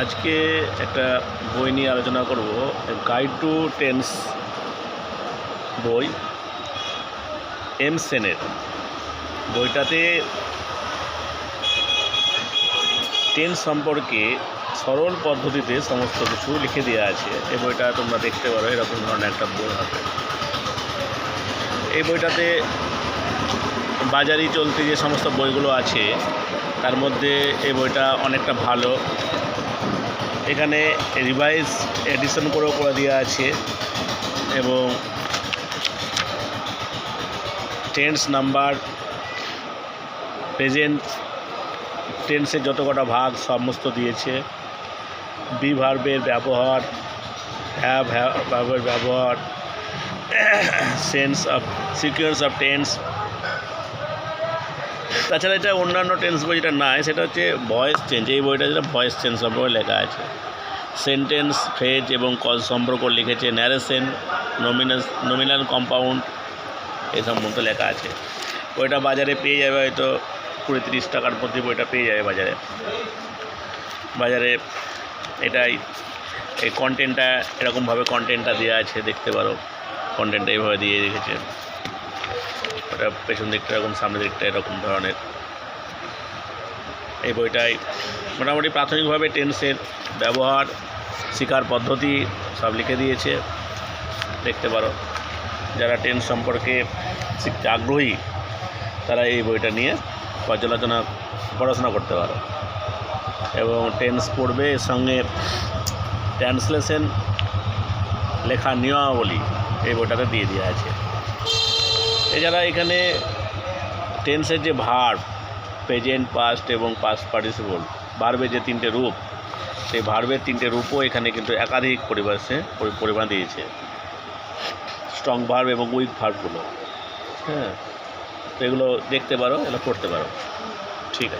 আজকে একটা বই নিয়ে আলোচনা করব, গাইড টু টেন্স বই, এম সেনের। বইটাতে টেন্স সম্পর্কে সরল পদ্ধতিতে সমস্ত কিছু লিখে দেওয়া আছে। এই বইটা তোমরা দেখতে পারো, এরকম ধরনের একটা বই হবে। এই বইটাতে বাজারে চলতি যে সমস্ত বইগুলো আছে তার মধ্যে এই বইটা অনেকটা ভালো। এখানে রিভাইজ এডিশন করেও করে দেওয়া আছে এবং টেন্স নাম্বার, প্রেজেন্ট টেন্সের যত কটা ভাগ সমস্ত দিয়েছে। বি ভার্বের ব্যবহার, হ্যাভ ভার্বের ব্যবহার, সিকোয়েন্স অফ টেন্স। তাছাড়া এটা অন্যান্য টেন্স বই যেটা নাই সেটা হচ্ছে ভয়েস চেঞ্জ। এই বইটা যেটা ভয়েস চেঞ্জ সম্পর্কে লেখা আছে। সেন্টেন্স, ফ্রেজ এবং কজ সম্পর্ক লিখেছে। ন্যারেশন, নমিনাল কম্পাউন্ড এই সম্বন্ধে লেখা আছে। বইটা বাজারে পেয়ে যাবে হয়তো 20-30 টাকার মধ্যে বইটা পেয়ে যাবে বাজারে। এটাই এই কন্টেন্টটা এরকমভাবে কন্টেন্টটা দেওয়া আছে, দেখতে পারো। কন্টেন্টটা এইভাবে দিয়ে রেখেছে। ওটা পেছন দিকটা এরকম, সামনের দিকটা এরকম ধরনের। এই বইটাই মোটামুটি প্রাথমিকভাবে টেন্সের ব্যবহার, শেখার পদ্ধতি সব লিখে দিয়েছে, দেখতে পারো। যারা টেন্স সম্পর্কে শিখতে আগ্রহী তারা এই বইটা নিয়ে পড়াশোনা করতে পারো এবং টেন্স পড়বে। এর সঙ্গে ট্রান্সলেশন, লেখার নিয়মাবলী এই বইটাতে দিয়ে দেওয়া আছে। এছাড়া এখানে টেন্সের যে ভার্ব, প্রেজেন্ট, পাস্ট এবং পাস্ট পার্টিসিপল, ভার্বের যে 3টে রূপ, সেই ভার্বের 3টে রূপও এখানে কিন্তু একাধিক পরিমাণ দিয়েছে। স্ট্রং ভার্ব এবং উইক ভার্বগুলো, হ্যাঁ, তো এগুলো দেখতে পারো, এগুলো পড়তে পারো। ঠিক আছে।